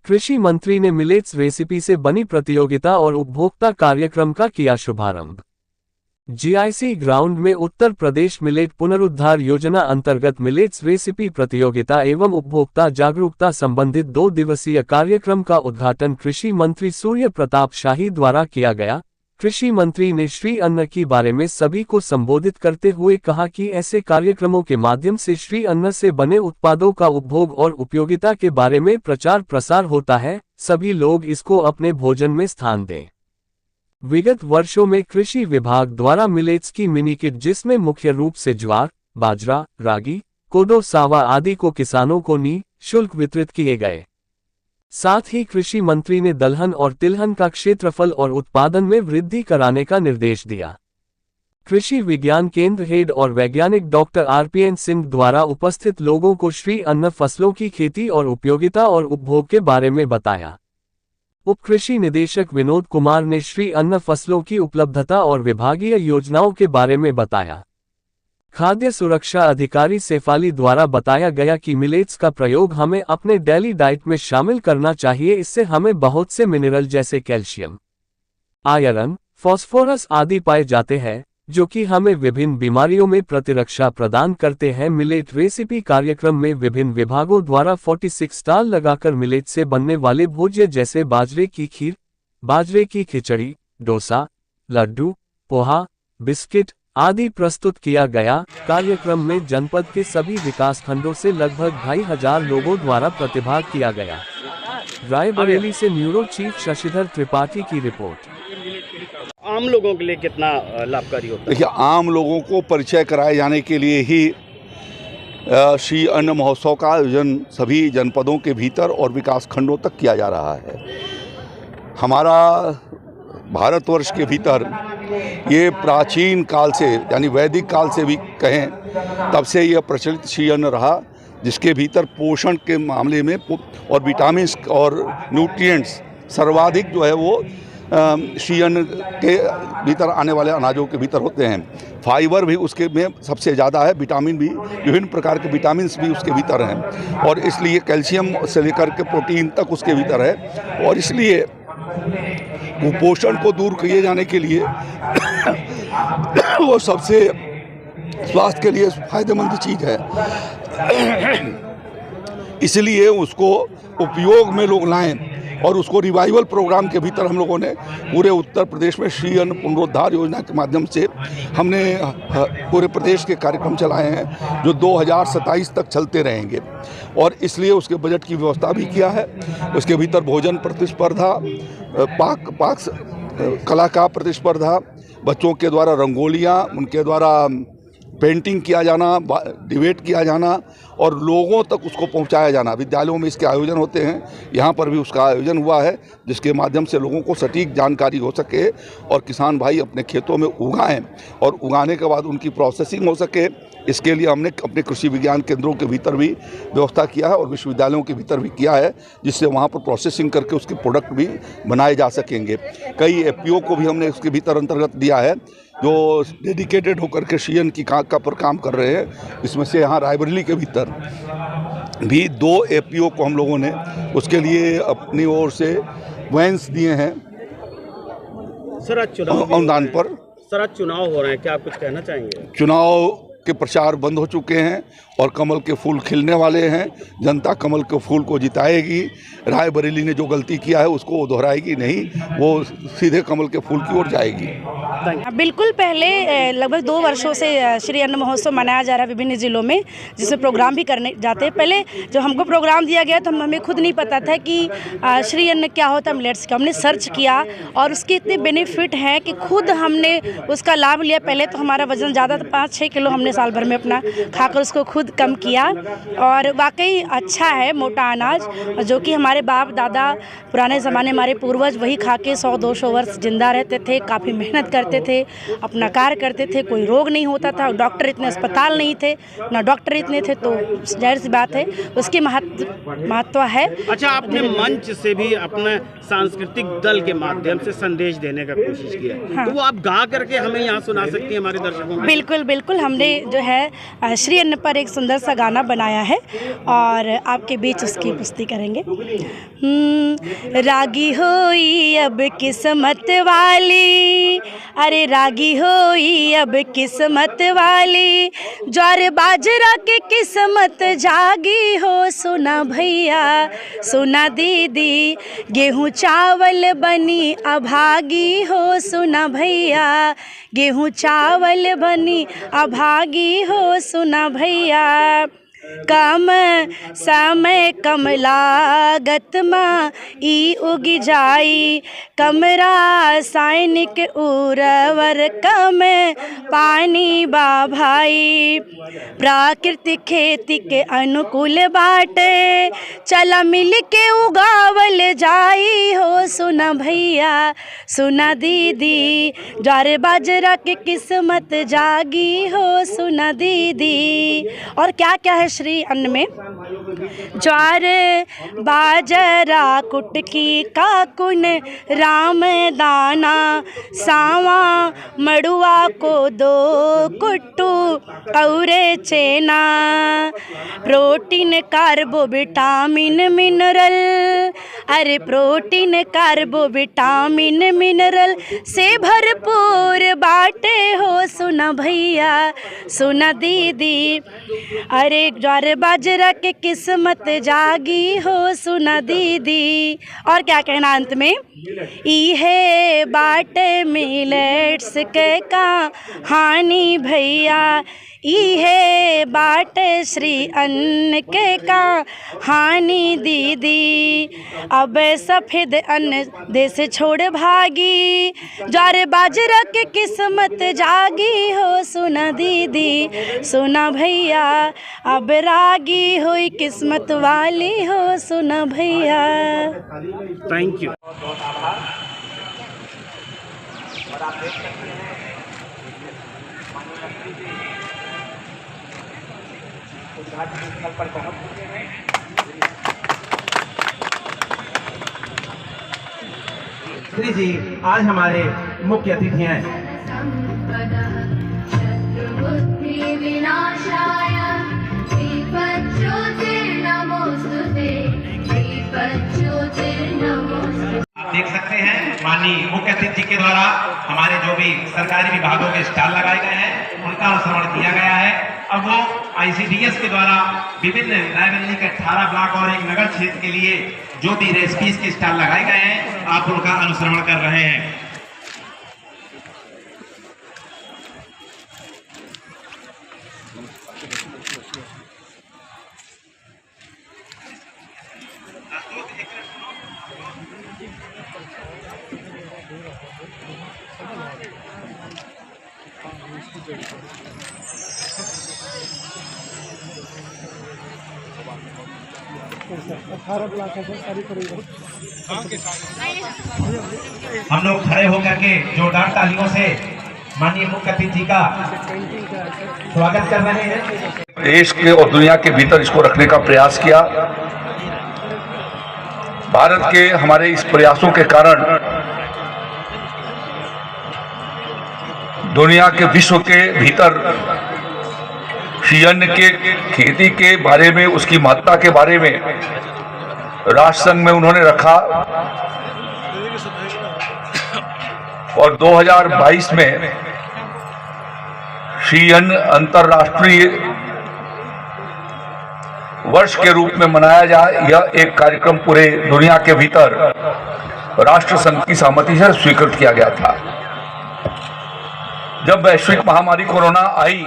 कृषि मंत्री ने मिलेट्स रेसिपी से बनी प्रतियोगिता और उपभोक्ता कार्यक्रम का किया शुभारंभ। जीआईसी ग्राउंड में उत्तर प्रदेश मिलेट पुनरुद्धार योजना अंतर्गत मिलेट्स रेसिपी प्रतियोगिता एवं उपभोक्ता जागरूकता संबंधित 2 दिवसीय कार्यक्रम का उद्घाटन कृषि मंत्री सूर्य प्रताप शाही द्वारा किया गया। कृषि मंत्री ने श्री अन्न के बारे में सभी को संबोधित करते हुए कहा कि ऐसे कार्यक्रमों के माध्यम से श्री अन्न से बने उत्पादों का उपभोग और उपयोगिता के बारे में प्रचार प्रसार होता है, सभी लोग इसको अपने भोजन में स्थान दें। विगत वर्षों में कृषि विभाग द्वारा मिलेट्स की मिनी किट जिसमें मुख्य रूप से ज्वार, बाजरा, रागी, कोदो, सावा आदि को किसानों को निःशुल्क वितरित किए गए। साथ ही कृषि मंत्री ने दलहन और तिलहन का क्षेत्रफल और उत्पादन में वृद्धि कराने का निर्देश दिया। कृषि विज्ञान केंद्र हेड और वैज्ञानिक डॉक्टर आरपीएन सिंह द्वारा उपस्थित लोगों को श्री अन्न फसलों की खेती और उपयोगिता और उपभोग के बारे में बताया। उप कृषि निदेशक विनोद कुमार ने श्री अन्न फसलों की उपलब्धता और विभागीय योजनाओं के बारे में बताया। खाद्य सुरक्षा अधिकारी सेफाली द्वारा बताया गया कि मिलेट्स का प्रयोग हमें अपने डेली डाइट में शामिल करना चाहिए, इससे हमें बहुत से मिनरल जैसे कैल्शियम, आयरन, फास्फोरस आदि पाए जाते हैं, जो कि हमें विभिन्न बीमारियों में प्रतिरक्षा प्रदान करते हैं। मिलेट रेसिपी कार्यक्रम में विभिन्न विभागों द्वारा 46 स्टॉल लगाकर मिलेट से बनने वाले भोज्य जैसे बाजरे की खीर, बाजरे की खिचड़ी, डोसा, लड्डू, पोहा, बिस्किट आदि प्रस्तुत किया गया। कार्यक्रम में जनपद के सभी विकासखंडों से लगभग 2500 लोगों द्वारा प्रतिभाग किया गया। रायबरेली से न्यूरो चीफ शशिधर त्रिपाठी की रिपोर्ट। आम लोगों के लिए कितना लाभकारी होता है? देखिए, आम लोगों को परिचय कराए जाने के लिए ही श्री अन्न महोत्सव का आयोजन सभी जनपदों के भीतर और विकासखंडों तक किया जा रहा है। हमारा भारतवर्ष के भीतर ये प्राचीन काल से यानी वैदिक काल से भी कहें तब से यह प्रचलित श्री अन्न रहा, जिसके भीतर पोषण के मामले में और विटामिन्स और न्यूट्रिएंट्स सर्वाधिक जो है वो श्री अन्न के भीतर आने वाले अनाजों के भीतर होते हैं। फाइबर भी उसके में सबसे ज़्यादा है, विटामिन भी, विभिन्न प्रकार के विटामिन्स भी उसके भीतर हैं और इसलिए कैल्शियम से लेकर के प्रोटीन तक उसके भीतर है और इसलिए कुपोषण को दूर किए जाने के लिए वो सबसे स्वास्थ्य के लिए फायदेमंद चीज़ है, इसलिए उसको उपयोग में लोग लाएं और उसको रिवाइवल प्रोग्राम के भीतर हम लोगों ने पूरे उत्तर प्रदेश में श्री अन्न पुनरुद्धार योजना के माध्यम से हमने पूरे प्रदेश के कार्यक्रम चलाए हैं जो 2027 तक चलते रहेंगे और इसलिए उसके बजट की व्यवस्था भी किया है। उसके भीतर भोजन प्रतिस्पर्धा, पाक कला का प्रतिस्पर्धा, बच्चों के द्वारा रंगोलियाँ, उनके द्वारा पेंटिंग किया जाना, डिबेट किया जाना और लोगों तक उसको पहुंचाया जाना। विद्यालयों में इसके आयोजन होते हैं, यहाँ पर भी उसका आयोजन हुआ है जिसके माध्यम से लोगों को सटीक जानकारी हो सके और किसान भाई अपने खेतों में उगाएं और उगाने के बाद उनकी प्रोसेसिंग हो सके। इसके लिए हमने अपने कृषि विज्ञान केंद्रों के भीतर भी व्यवस्था किया है और विश्वविद्यालयों के भीतर भी किया है, जिससे वहाँ पर प्रोसेसिंग करके उसके प्रोडक्ट भी बनाए जा सकेंगे। कई एफपीओ को भी हमने उसके भीतर अंतर्गत दिया है जो डेडिकेटेड होकर के श्री अन्न की पर काम कर रहे हैं। इसमें से यहाँ रायबरेली के भीतर भी 2 एफपीओ को हम लोगों ने उसके लिए अपनी ओर से वैंस दिए हैं अनुदान पर। सर, आज चुनाव हो रहे हैं, क्या आप कुछ कहना चाहेंगे? चुनाव के प्रचार बंद हो चुके हैं और कमल के फूल खिलने वाले हैं। जनता कमल के फूल को जिताएगी। रायबरेली ने जो गलती किया है उसको वो दोहराएगी नहीं, वो सीधे कमल के फूल की ओर जाएगी। बिल्कुल, पहले लगभग 2 वर्षों से श्री अन्न महोत्सव मनाया जा रहा है विभिन्न जिलों में, जिसमें प्रोग्राम भी करने जाते हैं। पहले जब हमको प्रोग्राम दिया गया तो हमें खुद नहीं पता था कि श्री अन्न क्या होता है, मिलेट्स का। हमने सर्च किया और उसके इतने बेनिफिट हैं कि खुद हमने उसका लाभ लिया। पहले तो हमारा वजन ज़्यादा था, 5-6 किलो हमने साल भर में अपना खाकर उसको खुद कम किया और वाकई अच्छा है मोटा अनाज, जो कि हमारे बाप दादा पुराने ज़माने हमारे पूर्वज वही खा के 100-200 वर्ष जिंदा रहते थे, काफ़ी मेहनत करते थे, अपना कार्य करते थे, कोई रोग नहीं होता था, डॉक्टर इतने अस्पताल नहीं थे, ना डॉक्टर इतने थे, तो जाहिर सी बात है उसकी महत्व है। अच्छा, आपने मंच से भी अपने सांस्कृतिक दल के माध्यम से संदेश देने का कोशिश किया, हाँ। तो वो आप गा करके हमें यहाँ सुना सकती हैं हमारे दर्शकों को? बिल्कुल बिल्कुल, हमने जो है श्री अन्न पर एक सुंदर सा गाना बनाया है और आपके बीच उसकी पुष्टि करेंगे। रागी होई अब किस्मत वाली, अरे रागी होई अब किस्मत वाली, ज्वार बाजरा के किस्मत जागी हो, सुना भैया सुना दीदी, गेहूँ चावल बनी अभागी हो, सुना भैया गेहूँ चावल बनी अभागी हो, सुना भैया। कम समय कम लागत माँ ई उगी जाई, कम रासायनिक उर्वर कम पानी बा भाई, प्राकृतिक खेती के अनुकूल बाटे, चला मिल के उगावल जाई हो, सुना भैया सुना दीदी, ज्वार बाजरा के किस्मत जागी हो, सुना दीदी। और क्या क्या है श्री अन्न में? ज्वार बाजरा कुटकी काकुन राम दाना, सावा मड़ुआ को दो कुट्टू और चेना, प्रोटीन कार्बो विटामिन मिनरल, अरे प्रोटीन कार्बो विटामिन मिनरल से भरपूर बाटे हो, सुना भैया सुना दीदी, अरे ज्वार बाजरा के किस्मत जागी हो, सुना दीदी। और क्या कहना अंत में? ई है बाटे मिलेट्स के कहानी भैया, ई है बाटे श्री अन्न के कहानी दीदी, अब सफ़ेद अन्न देश छोड़ भागी, ज्वार बाजरा के किस्मत जागी हो, सुना दीदी सुना भैया, अब रागी हुई किस्मत वाली हो, सुना भैया। Thank you. श्री जी आज हमारे मुख्य अतिथि हैं। आप देख सकते हैं माननीय मुख्य अतिथि के द्वारा हमारे जो भी सरकारी विभागों के स्टॉल लगाए गए हैं उनका अनुश्रवण किया गया है। अब वो ICDS के द्वारा विभिन्न रायबरेली के 18 ब्लॉक और एक नगर क्षेत्र के लिए जो भी रेसिपीज के स्टॉल लगाए गए हैं आप उनका अनुश्रवण कर रहे हैं। हम लोग खड़े होकर के जोरदार तालियों से माननीय मुख्य अतिथि का स्वागत कर रहे हैं। देश के और दुनिया के भीतर इसको रखने का प्रयास किया। भारत के हमारे इस प्रयासों के कारण दुनिया के विश्व के भीतर श्री अन्न के खेती के बारे में, उसकी महत्ता के बारे में राष्ट्र संघ में उन्होंने रखा और 2022 में श्री अन्न अंतर्राष्ट्रीय वर्ष के रूप में मनाया जाए, यह एक कार्यक्रम पूरे दुनिया के भीतर राष्ट्र संघ की सहमति से स्वीकृत किया गया था। जब वैश्विक महामारी कोरोना आई